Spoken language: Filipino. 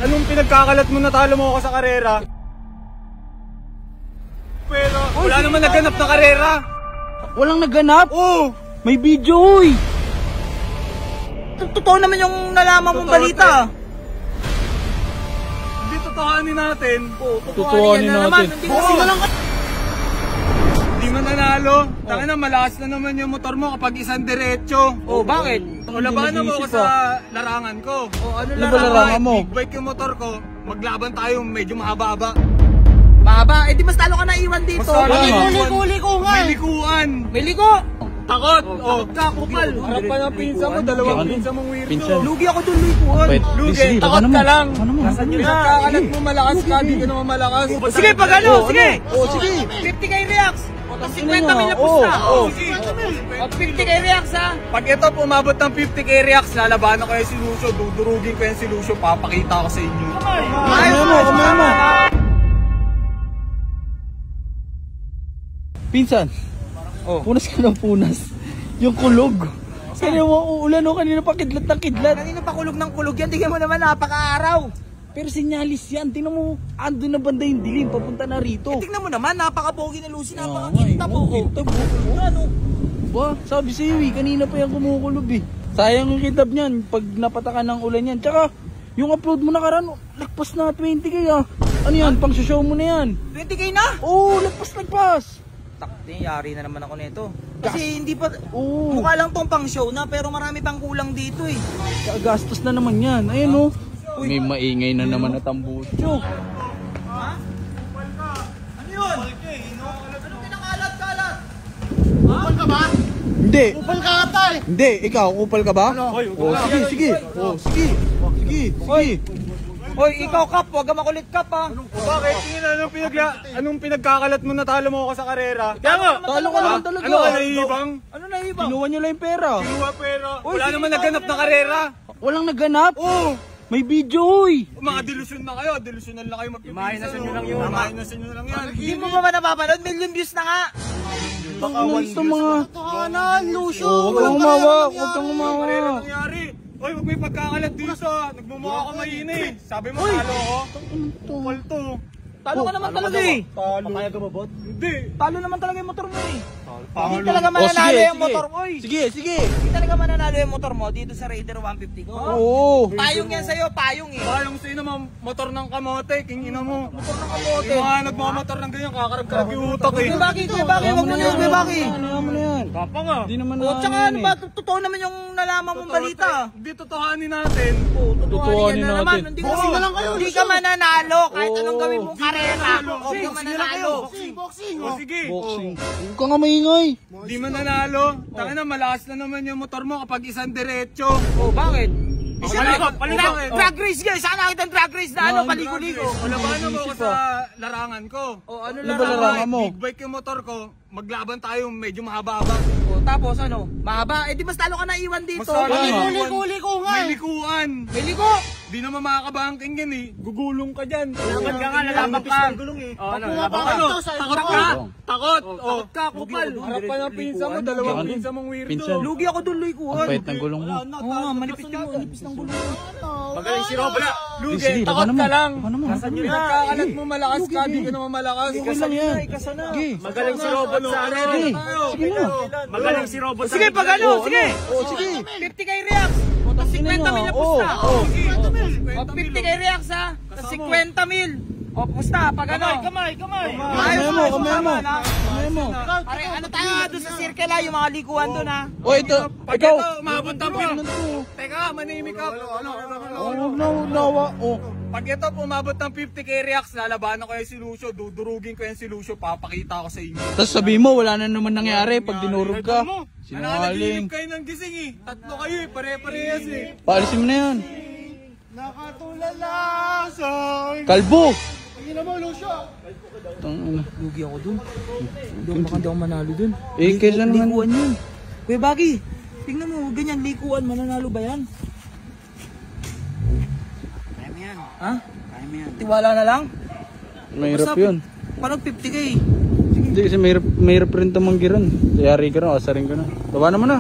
Anong pinagkakalat mo, natalo mo ako sa karera? Pero wala naman naganap na karera. Walang naganap? Oo. May video, uy. Totoo naman yung nalaman mong balita. Hindi totohanin natin. Totohanin natin. Hindi kasi na lang. Hindi man nanalo. Taka na, malakas na naman yung motor mo kapag isang diretso. Oh, bakit? Labanan mo ako sa larangan ko. Oh, ano Ano ba larangan mo? Big bike yung motor ko. Maglaban tayo, medyo mahaba-haba. Mahaba? Eh di mas talo ka na iwan dito. Liko nga. May likuan. May liko. Takot. Oh, kakupal. Harap pa ng pinsa mo, dalawang pinsa mong weirdo. Lugi ako dun, likuan. Lugi, takot ka lang. Nasaan yun? Nakakalat mo, malakas ka, di ka naman malakas. Sige, pag ano, sige. Oh, sige. 50k reacts. 50 mil na pusta. Oh, 50k reacts ha. Pag ito pumabot ng 50k reacts, lalabanan ko yung si Lucio, dudurugin ko yung si Lucio, papakita ko sa inyo. Ayaw mo. Pinsan, punas ka ng punas. Yung kulog. Kanina mo uulan o kanina pa kidlat ng kidlat. Kanina pa kulog ng kulog yan, tingnan mo naman napaka-araw. Pero sinyalis yan, tingnan mo, ando na banda yung dilim, papunta na rito. Tingnan mo naman, napaka-pogi na Lucy, napaka-kinta po. Ano? Ba, sabi sa'yo eh, kanina pa yan kumukulob eh. Sayang yung kitab niyan, pag napatakan ng ulan yan. Tsaka, yung upload mo nakaraan, lagpas na 20k ah. Ano yan, pang show mo na yan. 20k na? Oo, lagpas. Takti, yari na naman ako nito. Kasi hindi pa, mukha lang tong pang show na, pero marami pang kulang dito eh. Gastos na naman yan, ayun oh. May maingay na naman na tambucho. Ha? Ano yun? Anong kinakalat-kalat? Kupal ka ba? Hindi. Kupal ka ata eh. Hindi, ikaw, kupal ka ba? Oh, sige. Hoy, ikaw Kap, huwag ka makulit Kap ha. Bakit? Anong pinagkakalat mo, natalo mo ako sa karera? Talo ka naman talaga. Ano ka nahihibang? Ano nahibang? Kinuha nyo lang yung pera. Kinuha pera. Wala naman naganap na karera. Walang naganap? Oo. May video, uy. Mga delusyon na kayo. Delusional na kayo magpipisa. Imahinasan nyo lang yun. Imahinasan nyo lang yan. Hindi mo ba napapanood? Million views na nga. Baka Ano 1 ito mga... Totohanan, Lucio. Huwag kang umawa, huwag kang umawa. Karera nangyari. Oy, huwag may pagkakalat dito. Nagmumukha ka mahina eh. Sabi mo, talo ako. Kupal to. Talo ka naman talaga eh. Talo. Kaya ka ba, bot? Hindi. Talo naman talaga yung motor mo eh. Hindi talaga mananalo yung motor mo eh. Sige. Hindi talaga mananalo yung motor mo dito sa Raider 150 ko. Oo. Payong yan sa'yo, payong eh. Bayang sa'yo naman, motor ng kamote, king ina mo. Motor ng kamote. Yung mga nagmamotor ng ganyan, kakarag-karag yung utak eh. Kuya Baki, wag mo na yun, Kuya Baki. Ano mo na yan? Kapa nga. Hindi naman O, tsaka ano ba, totoo naman yung nalaman mong balita. Hindi totohanin natin. Totohanin na naman. natin. Hindi ka mananalo kahit anong gawin mong karera. Huwag ka mananalo. Boxing. O sige. Boxing. Huwag ka nga maingay. Hindi man nanalo. Taka na, malakas na naman yung motor mo kapag isang diretso. O, bakit? Bakit? Drag race guys, saan nakita ang drag race na ano, paligo-ligo? Labanan mo ako sa larangan ko. O, ano Ano ba larangan mo? Big bike yung motor ko. Maglaban tayo, medyo mahaba-haba. O, tapos ano, mahaba. Eh di mas talo ka na iwan dito. Mas talo. Liko nga. May likuan. May liko. Di naman makakabangking yan eh. Gugulong ka dyan. Lalaban ka nga, lalaban ka. Takot ka? Takot. Takot ka, kupal. Harap pa ng pinsa mo, dalawang pinsa mong weirdo. Pinsan. Lugi ako dun, likuan. Ang pait ng gulong mo. Oo nga, manipis ng gulong mo. Magaling si Rob. Lugi, Sige, takot laban ka naman. lang. Laban naman. Nasaan yun? Nagkakalat mo, malakas ka, di ka naman malakas. Okay lang yan. Sige. Magaling si Robot sa ano. Sige na. Magaling si Robot sa Sige, pag ano, sige. Sige. 50k reacts. 50 mil na pusta. 50k reacts ha. 50 mil. O, pusta, pag ano. Kamay. Ayos Kamay mo. Pare, ano tayo doon sa circle ha, yung mga likuan doon ha. O ito, Pag ikaw. ito, umabot ng Teka, manimik ka. Huwag na nawa. Pag ito, umabot ng 50k reacts, lalabanan ko yung si Lucio, dudurugin ko yung si Lucio, papakita ko sa inyo. Tapos sabihin mo, wala na naman nangyari pag dinurog ka. Sinungaling. Sinungaling. Kayo ng gising eh. Tatlo kayo eh, pare-parehas eh. Paalisin mo na yan. Nakatulala sa akin. Kalbo. Tingnan mo, Lucio. Tangina. Lugi ako dun. Baka hindi ako manalo dun. Eh, kaysa naman. Likuan yun. Kuya Baki, tingnan mo, ganyan, likuan, mananalo ba yan? Kaya mo yan. Ha? Kaya mo yan. Tiwala na lang? Mahirap yun. Parang 50k. Hindi kasi mahirap rin tamanggiran. Yari ka na, asarin ka na. Baba naman na.